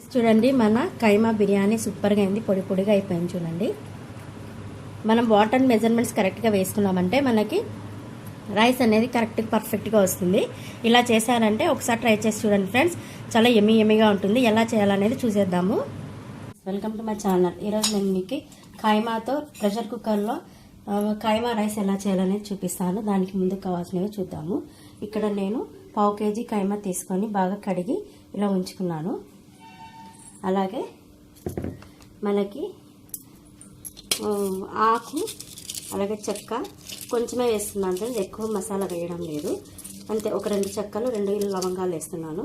చూడండి మన కైమా బిర్యానీ సూపర్గా అయింది. పొడి పొడిగా అయిపోయింది చూడండి. మనం వాటర్ మెజర్మెంట్స్ కరెక్ట్గా వేసుకున్నామంటే మనకి రైస్ అనేది పర్ఫెక్ట్గా వస్తుంది. ఇలా చేశారంటే ఒకసారి ట్రై చేసి చూడండి ఫ్రెండ్స్, చాలా ఎమ్మీగా ఉంటుంది. ఎలా చేయాలనేది చూసేద్దాము. Welcome to my channel. ఈరోజు నేను మీకు కైమాతో ప్రెషర్ కుక్కర్లో కైమా రైస్ ఎలా చేయాలనేది చూపిస్తాను. దానికి ముందు కావాల్సినవి చూద్దాము. ఇక్కడ నేను 1/2 kg కైమా తీసుకొని బాగా కడిగి ఇలా ఉంచుకున్నాను. అలాగే మనకి ఆకు అలాగే చెక్క కొంచెమే వేస్తున్నాను, ఎక్కువ మసాలా వేయడం లేదు. అంతే, ఒక 2 చెక్కలు 2 లవంగాలు వేస్తున్నాను.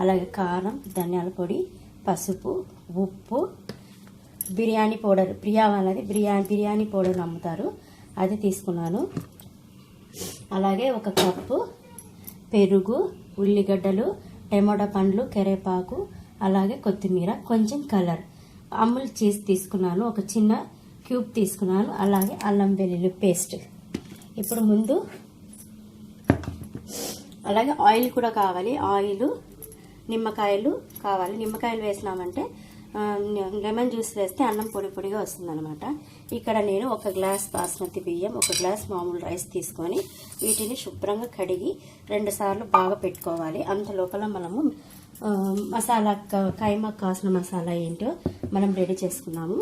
అలాగే కారం, ధనియాల పొడి, పసుపు, ఉప్పు, బిర్యానీ పౌడర్, బిర్యానీ పౌడర్ అమ్ముతారు, అది తీసుకున్నాను. అలాగే 1 కప్పు పెరుగు, ఉల్లిగడ్డలు, టమోటా పండ్లు, కరివేపాకు, అలాగే కొత్తిమీర, కొంచెం కలర్, అమూల్ చీజ్ తీసుకున్నాను, ఒక చిన్న క్యూబ్ తీసుకున్నాను. అలాగే అల్లం వెల్లుల్లి పేస్ట్. ఇప్పుడు ముందు అలాగే ఆయిల్ కూడా కావాలి. ఆయిల్, నిమ్మకాయలు కావాలి. నిమ్మకాయలు వేసినామంటే లెమన్ జ్యూస్ వేస్తే అన్నం పొడి పొడిగా వస్తుందన్నమాట. ఇక్కడ నేను 1 గ్లాస్ బాస్మతి బియ్యం, 1 గ్లాస్ మామూలు రైస్ తీసుకొని వీటిని శుభ్రంగా కడిగి 2 సార్లు బాగా పెట్టుకోవాలి. అంత లోపల మనము మసాలా, కైమాకు కాసిన మసాలా ఏంటో మనం రెడీ చేసుకున్నాము.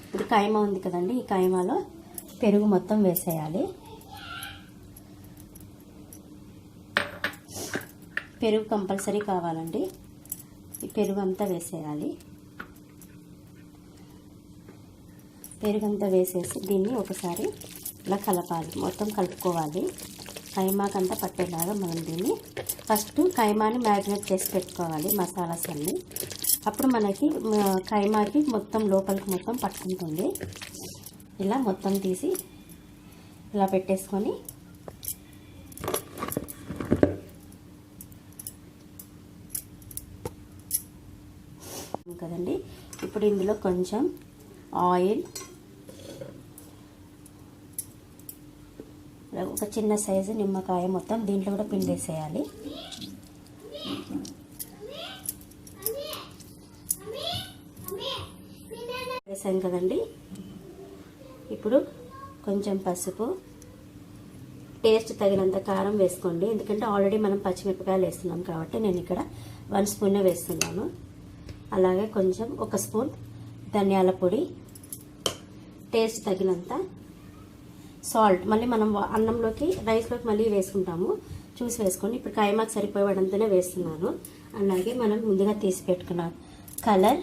ఇప్పుడు కైమా ఉంది కదండి, ఈ కైమాలో పెరుగు మొత్తం వేసేయాలి. పెరుగు కంపల్సరీ కావాలండి. ఈ పెరుగు అంతా వేసేయాలి. పెరుగు అంతా వేసేసి దీన్ని ఒకసారి ఇలా కలపాలి, మొత్తం కలుపుకోవాలి. కైమాకంతా పట్టేలాగా మనం దీన్ని ఫస్ట్ కైమాని మ్యారినేట్ చేసి పెట్టుకోవాలి, మసాలాస్ అన్నీ. అప్పుడు మనకి కైమాకి మొత్తం లోపలికి మొత్తం పట్టుకుంటుంది. ఇలా మొత్తం తీసి ఇలా పెట్టేసుకొని కదండి. ఇప్పుడు ఇందులో కొంచెం ఆయిల్, ఒక చిన్న సైజు నిమ్మకాయ మొత్తం దీంట్లో కూడా పిండేసేయాలి. వేసాను కదండి. ఇప్పుడు కొంచెం పసుపు, టేస్ట్ తగినంత కారం వేసుకోండి. ఎందుకంటే ఆల్రెడీ మనం పచ్చిమిరపకాయలు వేస్తున్నాం కాబట్టి నేను ఇక్కడ 1 స్పూన్ వేస్తున్నాను. అలాగే కొంచెం 1 స్పూన్ ధనియాల పొడి, టేస్ట్ తగినంత సాల్ట్. మళ్ళీ మనం అన్నంలోకి, రైస్లోకి మళ్ళీ వేసుకుంటాము, చూసి వేసుకోండి. ఇప్పుడు కైమాకు సరిపోయేంతనే వేస్తున్నాను. అలాగే మనం ముందుగా తీసి పెట్టుకున్న కలర్,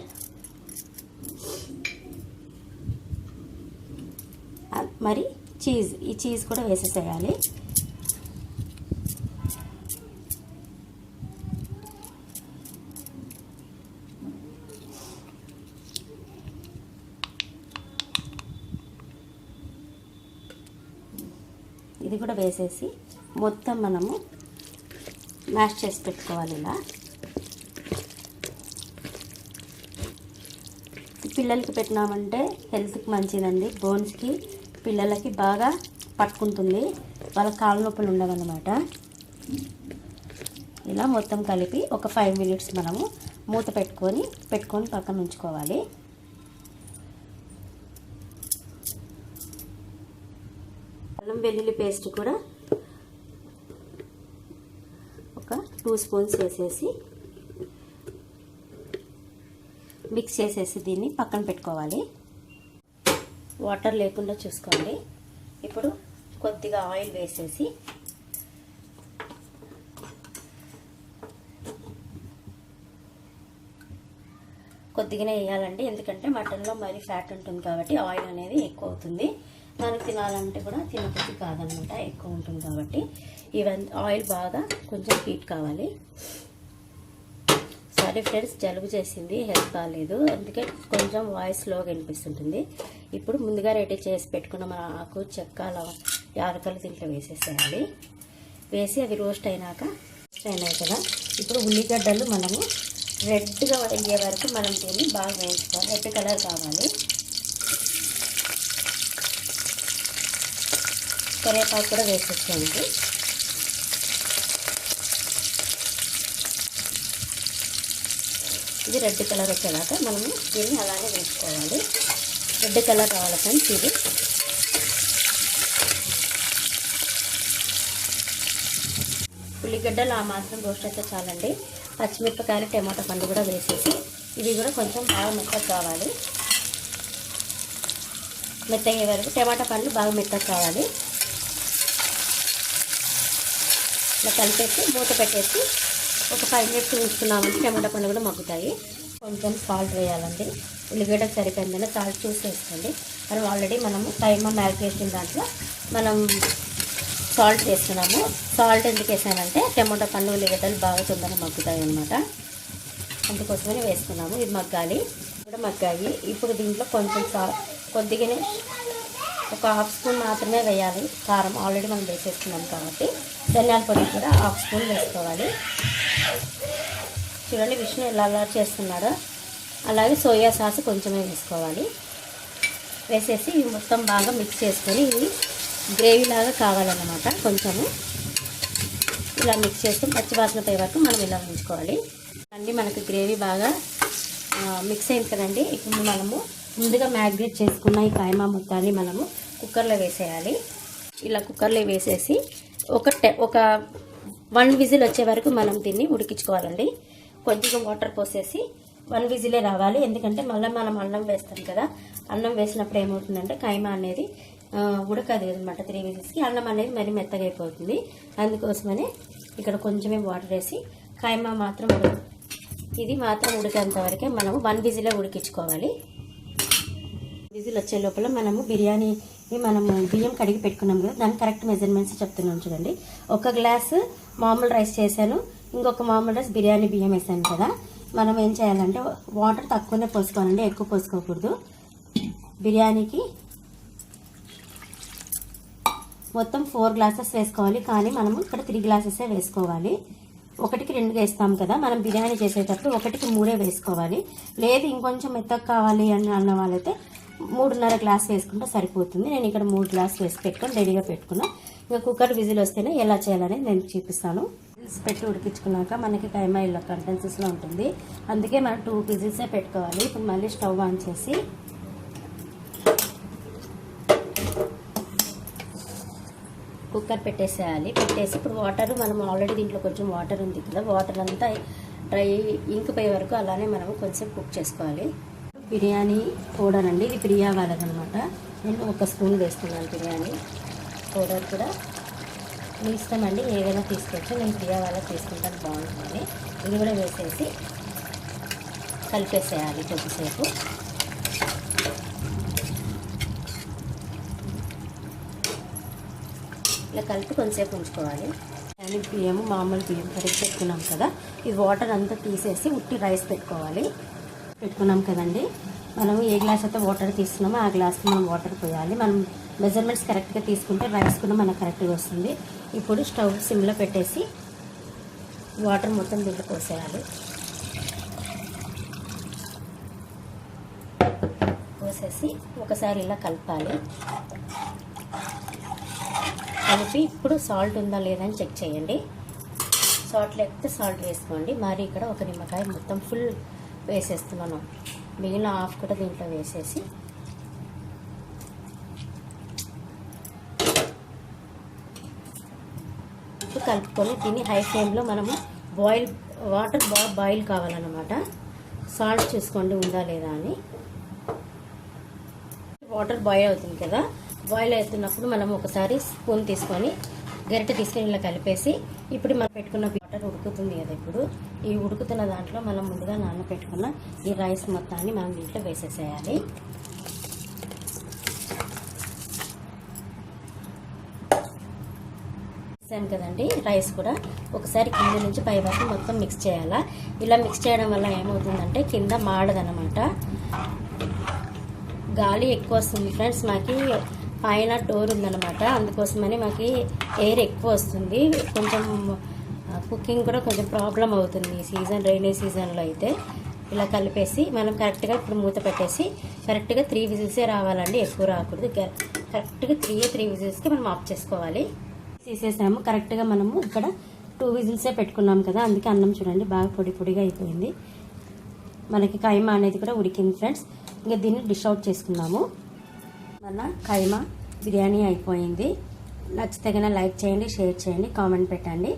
మరి చీజ్, ఈ చీజ్ కూడా వేసేసేయాలి. ఇది కూడా వేసేసి మొత్తం మనము మ్యాష్ చేసి పెట్టుకోవాలి. ఇలా పిల్లలకి పెట్టినామంటే హెల్త్కి మంచిదండి. బోన్స్కి, పిల్లలకి బాగా పట్టుకుంటుంది, వాళ్ళ కాళ్ళ నొప్పులు ఉండవన్నమాట. ఇలా మొత్తం కలిపి ఒక 5 మినిట్స్ మనము మూత పెట్టుకొని పక్కన ఉంచుకోవాలి. అల్లం వెల్లుల్లి పేస్ట్ కూడా ఒక 2 స్పూన్స్ వేసేసి మిక్స్ చేసేసి దీన్ని పక్కన పెట్టుకోవాలి. వాటర్ లేకుండా చూసుకోండి. ఇప్పుడు కొద్దిగా ఆయిల్ వేసేసి కొద్దిగానే వేయాలండి, ఎందుకంటే మటన్లో మరీ ఫ్యాట్ ఉంటుంది కాబట్టి ఆయిల్ అనేది ఎక్కువ అవుతుంది. మనకు తినాలంటే కూడా తినబుద్ధి కాదనమాట, ఎక్కువ ఉంటుంది కాబట్టి. ఇవన్నీ ఆయిల్ బాగా కొంచెం హీట్ కావాలి. సారీ ఫ్రెండ్స్, జలుబు చేసింది, హెల్త్ కాలేదు, అందుకే కొంచెం వాయిస్ స్లోగా వినిపిస్తుంటుంది. ఇప్పుడు ముందుగా రెడీ చేసి పెట్టుకున్న మన ఆకు, చెక్క, యాలకులు దీంట్లో వేసేసేయాలి. వేసి అవి రోస్ట్ అయినాయి కదా, ఇప్పుడు ఉల్లిగడ్డలు మనము రెడ్గా అయ్యే వరకు మనం దీన్ని బాగా వేయించుకోవాలి. రెడ్ కలర్ కావాలి. కరివేపాకు కూడా వేసేసుకోండి. ఇది రెడ్ కలర్ వచ్చేదాకా మనము దీన్ని అలానే వేసుకోవాలి. రెడ్ కలర్ రావాలి ఫ్రెండ్స్. ఇది ఉల్లిగడ్డలు ఆ మాత్రం రోస్ట్ అయితే చాలండి. పచ్చిమిరపకాయలు టమాటా పండు కూడా వేసేసి ఇవి కూడా కొంచెం బాగా మెత్తగా కావాలి. మెత్తగా వరకు టమాటా పండ్లు బాగా మెత్తగా కావాలి. ఇలా కలిపేసి మూత పెట్టేసి ఒక 5 మినిట్స్ ఉంచుకున్నామంటే టమాటా పండు కూడా మగ్గుతాయి. కొంచెం సాల్ట్ వేయాలండి. ఉల్లిగడ్డకు సరిపోయిందని సాల్ట్ చూసి వేసుకోండి. మనం ఆల్రెడీ మనము కైమా మ్యారినేషన్ దాంట్లో మనం సాల్ట్ వేస్తున్నాము. సాల్ట్ ఎందుకు వేసానంటే టమాటా పండు ఉల్లిగడ్డలు బాగా తొందరగా మగ్గుతాయి అన్నమాట. అందుకోసమని వేసుకున్నాము. ఇది మగ్గాలి. కూడా మగ్గాయి. ఇప్పుడు దీంట్లో కొంచెం కొద్దిగానే ఒక హాఫ్ స్పూన్ మాత్రమే వేయాలి కారం. ఆల్రెడీ మనం వేసేస్తున్నాం కాబట్టి ధనియాల పొడి కూడా హాఫ్ స్పూన్ వేసుకోవాలి. చూడండి విష్ణు ఎలా చేస్తున్నాడో అలాగే సోయా సాస్ కొంచెమే వేసుకోవాలి. వేసేసి ఇవి మొత్తం బాగా మిక్స్ చేసుకొని ఇది గ్రేవీ లాగా కావాలన్నమాట. కొంచెము ఇలా మిక్స్ చేసుకొని పచ్చివాసన పోయే వరకు మనం ఇలా ఉంచుకోవాలి. అన్నీ మనకు గ్రేవీ బాగా మిక్స్ అయింది కదండి. ఇప్పుడు మనము ముందుగా మ్యారినేట్ చేసుకున్న ఈ కైమా మొత్తాన్ని మనము కుక్కర్లో వేసేయాలి. ఇలా కుక్కర్లో వేసేసి ఒక 1 విజిల్ వచ్చే వరకు మనం దీన్ని ఉడికించుకోవాలండి. కొద్దిగా వాటర్ పోసేసి 1 విజిలే రావాలి. ఎందుకంటే మళ్ళీ మనం అన్నం వేస్తాం కదా. అన్నం వేసినప్పుడు ఏమవుతుందంటే కైమా అనేది ఉడకదు అనమాట. 3 విజిల్స్కి అన్నం అనేది మరి మెత్తగా అయిపోతుంది. అందుకోసమని ఇక్కడ కొంచెమే వాటర్ వేసి కైమా మాత్రం ఇది మాత్రం ఉడికేంత వరకే మనము 1 విజిలే ఉడికించుకోవాలి. విజిల్ వచ్చే లోపల మనము మనము బియ్యం కడిగి పెట్టుకున్నాం కదా, దాని కరెక్ట్ మెజర్మెంట్స్ చెప్తున్నాను చూడండి. 1 గ్లాసు మామూలు రైస్ చేశాను, ఇంకొక మామూలు రైస్ బిర్యానీ బియ్యం వేసాను కదా. మనం ఏం చేయాలంటే వాటర్ తక్కువనే పోసుకోవాలండి, ఎక్కువ పోసుకోకూడదు. బిర్యానీకి మొత్తం 4 గ్లాసెస్ వేసుకోవాలి, కానీ మనము ఇక్కడ 3 గ్లాసెసే వేసుకోవాలి. 1కి 2 వేస్తాం కదా, మనం బిర్యానీ చేసేటప్పుడు 1కి 3 వేసుకోవాలి. లేదు ఇంకొంచెం మెత్తగా కావాలి అని అన్న వాళ్ళైతే 3.5 గ్లాస్ వేసుకుంటే సరిపోతుంది. నేను ఇక్కడ 3 గ్లాస్ వేసి పెట్టుకొని రెడీగా పెట్టుకున్నా. ఇంకా కుక్కర్ విజిల్ వస్తేనే ఎలా చేయాలనేది నేను చూపిస్తాను. విజిల్స్ పెట్టి ఉడికించుకున్నాక మనకి కైమా ఇలా కంటెన్సెస్లో ఉంటుంది. అందుకే మనం 2 విజిల్సే పెట్టుకోవాలి. ఇప్పుడు మళ్ళీ స్టవ్ ఆన్ చేసి కుక్కర్ పెట్టేసేయాలి. పెట్టేసి ఇప్పుడు వాటర్ మనం ఆల్రెడీ దీంట్లో కొంచెం వాటర్ ఉంది కదా, వాటర్ అంతా డ్రై ఇంకిపోయే వరకు అలానే మనం కొంచెం కుక్ చేసుకోవాలి. బిర్యానీ పౌడర్ అండి, ఇది ప్రియా వాళ్ళదనమాట. నేను 1 స్పూన్ వేస్తున్నాను బిర్యానీ పౌడర్. కూడా మీ ఇష్టం అండి, ఏదైనా తీసుకోవచ్చు. నేను ప్రియా వాళ్ళకి తీసుకుంటాను, బాగుంటుంది. ఇది కూడా వేసేసి కలిపేసేయాలి కొద్దిసేపు. ఇలా కలిపి కొంచెంసేపు ఉంచుకోవాలి. కానీ బియ్యము మామూలు బియ్యం కడిగి పెట్టుకున్నాం కదా, ఈ వాటర్ అంతా తీసేసి ఉట్టి రైస్ పెట్టుకున్నాం కదండి. మనం ఏ గ్లాస్ అయితే వాటర్ తీస్తున్నామో ఆ గ్లాస్కి మనం వాటర్ పోయాలి. మనం మెజర్మెంట్స్ కరెక్ట్గా తీసుకుంటే రైస్ కూడా మనకు కరెక్ట్గా వస్తుంది. ఇప్పుడు స్టవ్ సిమ్లో పెట్టేసి వాటర్ మొత్తం దీంట్లో పోసేయాలి. పోసేసి ఒకసారి ఇలా కలపాలి. కలిపి ఇప్పుడు సాల్ట్ ఉందా లేదా అని చెక్ చేయండి. సాల్ట్ లేకపోతే సాల్ట్ వేసుకోండి. మరి ఇక్కడ 1 నిమ్మకాయ మొత్తం ఫుల్ వేసేస్తున్నాను. మిగిలిన హాఫ్ కూడా దీంట్లో వేసేసి ఇప్పుడు కలుపుకొని దీన్ని హై ఫ్లేమ్లో మనము వాటర్ బాగా బాయిల్ కావాలన్నమాట. సాల్ట్ చూసుకోండి ఉందా లేదా అని. వాటర్ బాయిల్ అవుతుంది కదా, బాయిల్ అవుతున్నప్పుడు మనం ఒకసారి స్పూన్ తీసుకొని గరిటె తీసుకొని ఇలా కలిపేసి ఇప్పుడు మనం పెట్టుకున్న వాటర్ ఉడుకుతుంది కదా. ఇప్పుడు ఈ ఉడుకుతున్న దాంట్లో మనం ముందుగా నానబెట్టుకున్న ఈ రైస్ మొత్తాన్ని మనం దీంట్లో వేసేసేయాలి. వేసాను కదండి, రైస్ కూడా ఒకసారి కింద నుంచి పై వరకు మొత్తం మిక్స్ చేయాలా. ఇలా మిక్స్ చేయడం వల్ల ఏమవుతుందంటే కింద మాడదనమాట, గాలి ఎక్కువ వస్తుంది ఫ్రెండ్స్. మాకి పైన డోర్ ఉందన్నమాట, అందుకోసమని మాకు ఎయిర్ ఎక్కువ వస్తుంది. కొంచెం కుకింగ్ కూడా కొంచెం ప్రాబ్లం అవుతుంది ఈ సీజన్, రైనీ సీజన్లో అయితే. ఇలా కలిపేసి మనం కరెక్ట్గా ఇప్పుడు మూత పెట్టేసి కరెక్ట్గా 3 విజిల్సే రావాలండి, ఎక్కువ రాకూడదు. కరెక్ట్గా 3 విజిల్స్కి మనం ఆఫ్ చేసుకోవాలి. తీసేసాము. కరెక్ట్గా మనము ఇక్కడ 2 విజిల్సే పెట్టుకున్నాం కదా, అందుకే అన్నం చూడండి బాగా పొడి పొడిగా అయిపోయింది. మనకి కైమా అనేది కూడా ఉడికింది ఫ్రెండ్స్. ఇంకా దీన్ని డిష్ అవుట్ చేసుకుందాము. మన కైమా బిర్యానీ అయిపోయింది. నచ్చితే కన్నా లైక్ చేయండి, షేర్ చేయండి, కామెంట్ పెట్టండి.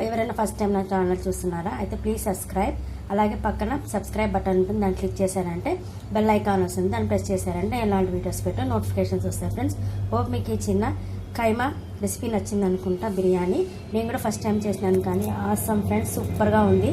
ఎవరైనా ఫస్ట్ టైం నా ఛానల్ చూస్తున్నారా అయితే ప్లీజ్ సబ్స్క్రైబ్. అలాగే పక్కన సబ్స్క్రైబ్ బటన్ ఉంటుంది, దాన్ని క్లిక్ చేశారంటే బెల్ ఐకాన్ వస్తుంది, దాన్ని ప్రెస్ చేశారంటే ఎలాంటి వీడియోస్ పెట్టో నోటిఫికేషన్స్ వస్తాయి ఫ్రెండ్స్. హోప్ మీకు ఈ చిన్న కైమా రెసిపీ నచ్చింది అనుకుంటా. బిర్యానీ నేను కూడా ఫస్ట్ టైం చేసినాను కానీ ఆసమ్ ఫ్రెండ్స్, సూపర్గా ఉంది.